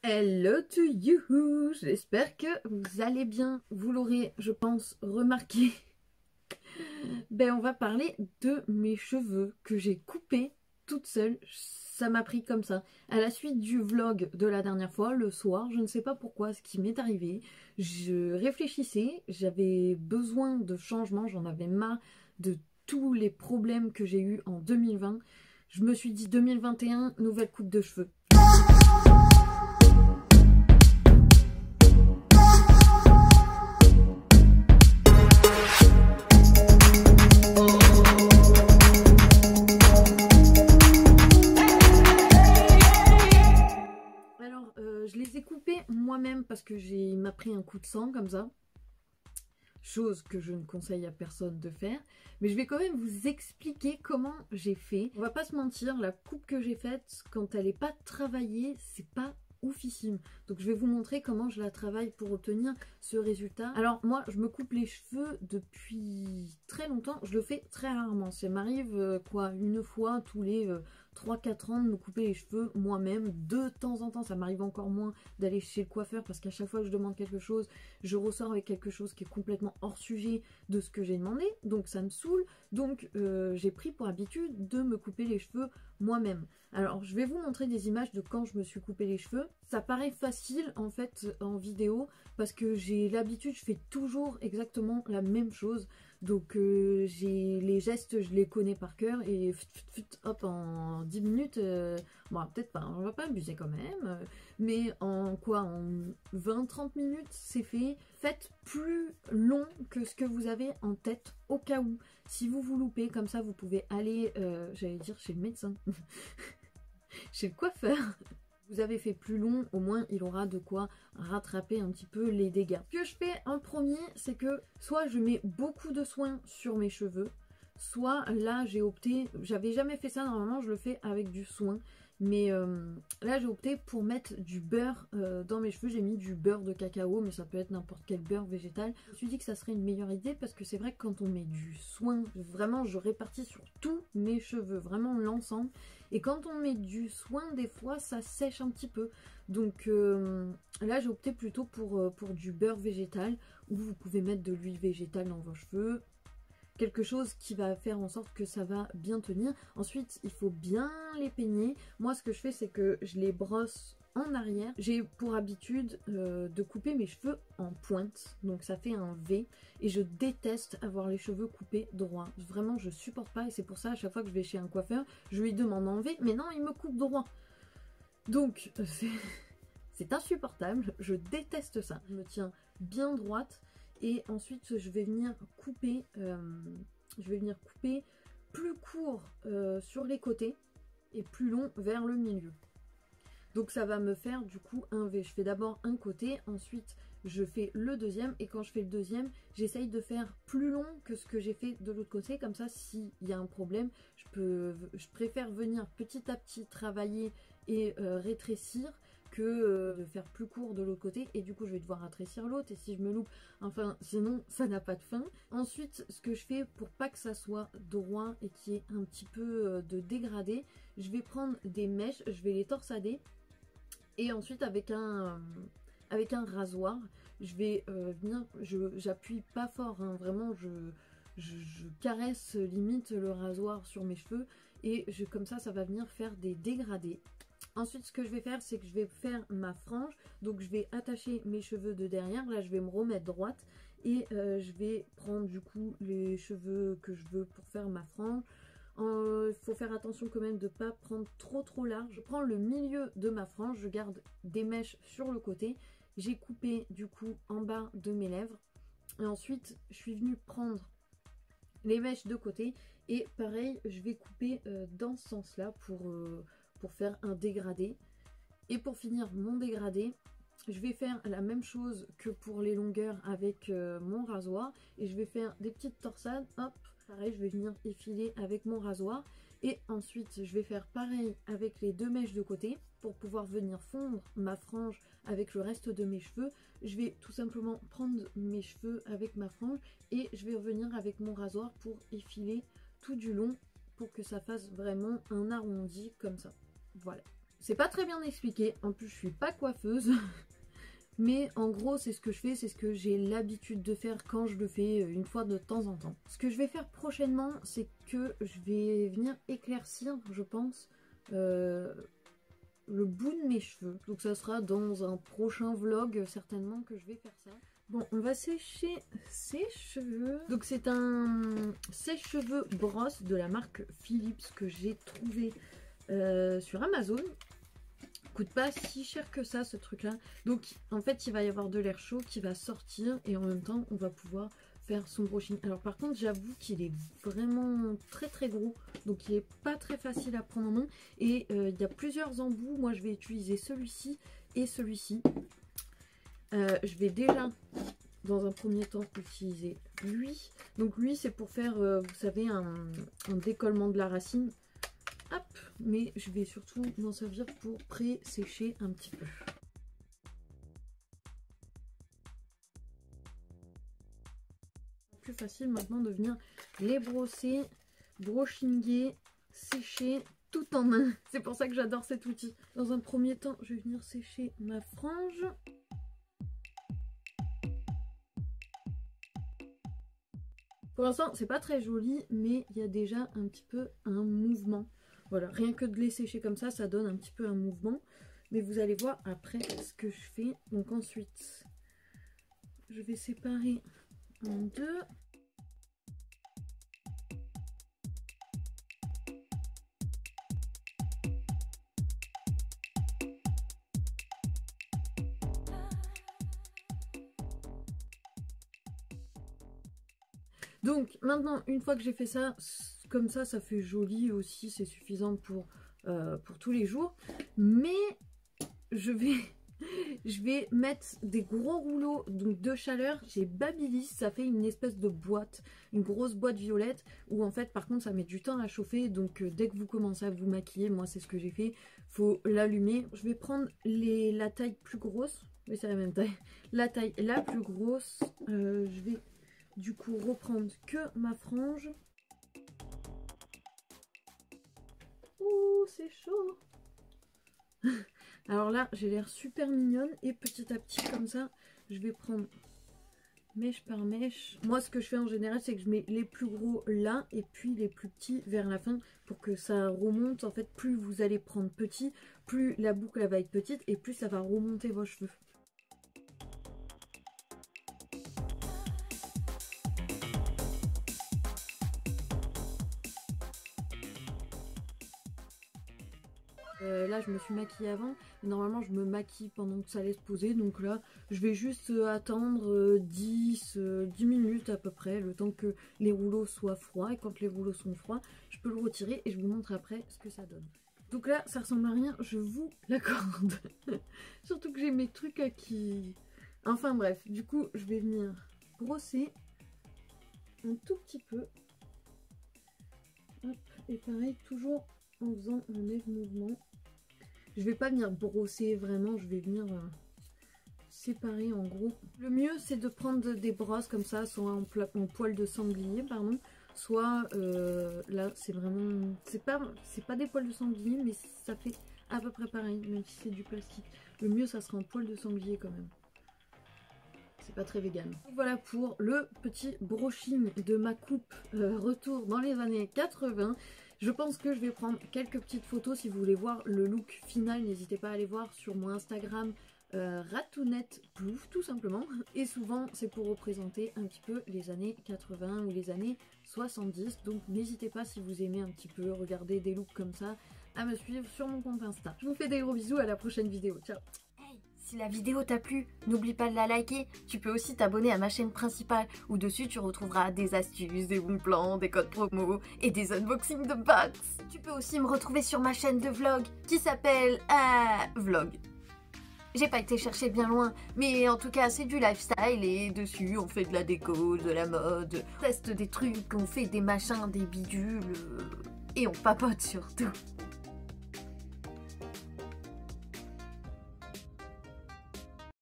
Hello to you, j'espère que vous allez bien. Vous l'aurez, je pense, remarqué. On va parler de mes cheveux que j'ai coupés toute seule. Ça m'a pris comme ça. À la suite du vlog de la dernière fois, le soir, je ne sais pas pourquoi, ce qui m'est arrivé. Je réfléchissais, j'avais besoin de changement, j'en avais marre de tous les problèmes que j'ai eus en 2020. Je me suis dit 2021, nouvelle coupe de cheveux. Je les ai coupés moi-même parce que il m'a pris un coup de sang comme ça. Chose que je ne conseille à personne de faire. Mais je vais quand même vous expliquer comment j'ai fait. On va pas se mentir, la coupe que j'ai faite, quand elle n'est pas travaillée, c'est pas oufissime. Donc je vais vous montrer comment je la travaille pour obtenir ce résultat. Alors moi, je me coupe les cheveux depuis très longtemps. Je le fais très rarement. Ça m'arrive une fois tous les 3-4 ans de me couper les cheveux moi-même. De temps en temps, ça m'arrive encore moins d'aller chez le coiffeur parce qu'à chaque fois que je demande quelque chose, je ressors avec quelque chose qui est complètement hors sujet de ce que j'ai demandé. Donc ça me saoule. Donc j'ai pris pour habitude de me couper les cheveux moi-même. Alors je vais vous montrer des images de quand je me suis coupé les cheveux. Ça paraît facile en fait en vidéo parce que j'ai l'habitude, je fais toujours exactement la même chose. Donc j'ai les gestes, je les connais par cœur et hop, en 10 minutes, bon peut-être pas, on va pas abuser quand même, mais en 20-30 minutes c'est fait. Faites plus long que ce que vous avez en tête au cas où. Si vous vous loupez, comme ça vous pouvez aller, j'allais dire chez le médecin, chez le coiffeur. Vous avez fait plus long, au moins il aura de quoi rattraper un petit peu les dégâts. Ce que je fais en premier, c'est que soit je mets beaucoup de soins sur mes cheveux, soit là j'ai opté, j'avais jamais fait ça, normalement je le fais avec du soin, mais là j'ai opté pour mettre du beurre dans mes cheveux. J'ai mis du beurre de cacao, mais ça peut être n'importe quel beurre végétal. Je me suis dit que ça serait une meilleure idée parce que c'est vrai que quand on met du soin, vraiment je répartis sur tous mes cheveux, vraiment l'ensemble. Et quand on met du soin, des fois ça sèche un petit peu. Donc là j'ai opté plutôt pour du beurre végétal, ou vous pouvez mettre de l'huile végétale dans vos cheveux. Quelque chose qui va faire en sorte que ça va bien tenir. Ensuite, il faut bien les peigner. Moi, ce que je fais, c'est que je les brosse en arrière. J'ai pour habitude de couper mes cheveux en pointe. Donc ça fait un V. Et je déteste avoir les cheveux coupés droit. Vraiment, je supporte pas. Et c'est pour ça, à chaque fois que je vais chez un coiffeur, je lui demande d'enlever. Mais non, il me coupe droit. Donc, c'est insupportable. Je déteste ça. Je me tiens bien droite. Et ensuite je vais venir couper plus court sur les côtés et plus long vers le milieu. Donc ça va me faire du coup un V. Je fais d'abord un côté, ensuite je fais le deuxième, et quand je fais le deuxième, j'essaye de faire plus long que ce que j'ai fait de l'autre côté. Comme ça, s'il y a un problème, je préfère venir petit à petit travailler et rétrécir que de faire plus court de l'autre côté, et du coup je vais devoir rétrécir l'autre, et si je me loupe, enfin sinon ça n'a pas de fin. Ensuite, ce que je fais pour pas que ça soit droit et qu'il y ait un petit peu de dégradé, je vais prendre des mèches, je vais les torsader, et ensuite avec un rasoir, je vais venir, j'appuie pas fort, hein, vraiment je caresse limite le rasoir sur mes cheveux, et comme ça va venir faire des dégradés. Ensuite, ce que je vais faire, c'est que je vais faire ma frange. Donc je vais attacher mes cheveux de derrière. Là, je vais me remettre droite. Et je vais prendre du coup les cheveux que je veux pour faire ma frange. Il faut faire attention quand même de ne pas prendre trop large. Je prends le milieu de ma frange. Je garde des mèches sur le côté. J'ai coupé du coup en bas de mes lèvres. Et ensuite, je suis venue prendre les mèches de côté. Et pareil, je vais couper dans ce sens-là pour faire un dégradé. Et pour finir mon dégradé, je vais faire la même chose que pour les longueurs avec mon rasoir, et je vais faire des petites torsades. Hop, pareil, je vais venir effiler avec mon rasoir, et ensuite je vais faire pareil avec les deux mèches de côté pour pouvoir venir fondre ma frange avec le reste de mes cheveux. Je vais tout simplement prendre mes cheveux avec ma frange, et je vais revenir avec mon rasoir pour effiler tout du long pour que ça fasse vraiment un arrondi comme ça. Voilà. C'est pas très bien expliqué, en plus je suis pas coiffeuse. Mais en gros c'est ce que je fais, c'est ce que j'ai l'habitude de faire quand je le fais une fois de temps en temps. Ce que je vais faire prochainement, c'est que je vais venir éclaircir, je pense, le bout de mes cheveux. Donc ça sera dans un prochain vlog certainement que je vais faire ça. Bon, on va sécher ses cheveux. Donc c'est un sèche-cheveux brosse de la marque Philips que j'ai trouvé sur Amazon. Coûte pas si cher que ça ce truc là. Donc en fait il va y avoir de l'air chaud qui va sortir et en même temps on va pouvoir faire son brushing. Alors par contre j'avoue qu'il est vraiment très très gros, donc il est pas très facile à prendre en main et il y a plusieurs embouts. Moi je vais utiliser celui-ci et celui-ci. Je vais déjà dans un premier temps utiliser lui. Donc lui c'est pour faire vous savez un décollement de la racine. Hop, mais je vais surtout m'en servir pour pré-sécher un petit peu. Plus facile maintenant de venir les brosser, brushinguer, sécher tout en main. C'est pour ça que j'adore cet outil. Dans un premier temps, je vais venir sécher ma frange. Pour l'instant, c'est pas très joli, mais il y a déjà un petit peu un mouvement. Voilà, rien que de les sécher comme ça, ça donne un petit peu un mouvement. Mais vous allez voir après ce que je fais. Donc ensuite, je vais séparer en deux. Donc maintenant, une fois que j'ai fait ça, comme ça fait joli aussi, c'est suffisant pour tous les jours. Mais je vais mettre des gros rouleaux donc de chaleur. J'ai Babyliss, ça fait une espèce de boîte, une grosse boîte violette où en fait par contre ça met du temps à chauffer. Donc dès que vous commencez à vous maquiller, moi c'est ce que j'ai fait, faut l'allumer. Je vais prendre la taille plus grosse, mais c'est la même taille, la taille la plus grosse. Je vais du coup reprendre que ma frange. Ouh, c'est chaud. Alors là, j'ai l'air super mignonne et petit à petit comme ça, je vais prendre mèche par mèche. Moi, ce que je fais en général, c'est que je mets les plus gros là et puis les plus petits vers la fin pour que ça remonte. En fait, plus vous allez prendre petit, plus la boucle elle va être petite et plus ça va remonter vos cheveux. Là je me suis maquillée avant, mais normalement je me maquille pendant que ça laisse poser, donc là je vais juste attendre 10 minutes à peu près, le temps que les rouleaux soient froids, et quand les rouleaux sont froids je peux le retirer et je vous montre après ce que ça donne. Donc là ça ressemble à rien, je vous l'accorde. Surtout que j'ai mes trucs qui... Enfin bref, du coup je vais venir brosser un tout petit peu. Hop, et pareil, toujours en faisant un lève mouvement. Je vais pas venir brosser vraiment, je vais venir séparer en gros. Le mieux c'est de prendre des brosses comme ça, soit en poil de sanglier, pardon, soit là c'est vraiment, c'est pas des poils de sanglier, mais ça fait à peu près pareil, même si c'est du plastique. Le mieux ça sera en poil de sanglier quand même. C'est pas très vegan. Voilà pour le petit brushing de ma coupe retour dans les années 80. Je pense que je vais prendre quelques petites photos. Si vous voulez voir le look final, n'hésitez pas à aller voir sur mon Instagram Ratounette Plouf tout simplement. Et souvent c'est pour représenter un petit peu les années 80 ou les années 70. Donc n'hésitez pas, si vous aimez un petit peu regarder des looks comme ça, à me suivre sur mon compte Insta. Je vous fais des gros bisous, à la prochaine vidéo. Ciao. Si la vidéo t'a plu, n'oublie pas de la liker. Tu peux aussi t'abonner à ma chaîne principale où dessus tu retrouveras des astuces, des bons plans, des codes promo et des unboxings de box. Tu peux aussi me retrouver sur ma chaîne de vlog qui s'appelle Vlog. J'ai pas été chercher bien loin, mais en tout cas c'est du lifestyle et dessus on fait de la déco, de la mode, on teste des trucs, on fait des machins, des bidules et on papote surtout.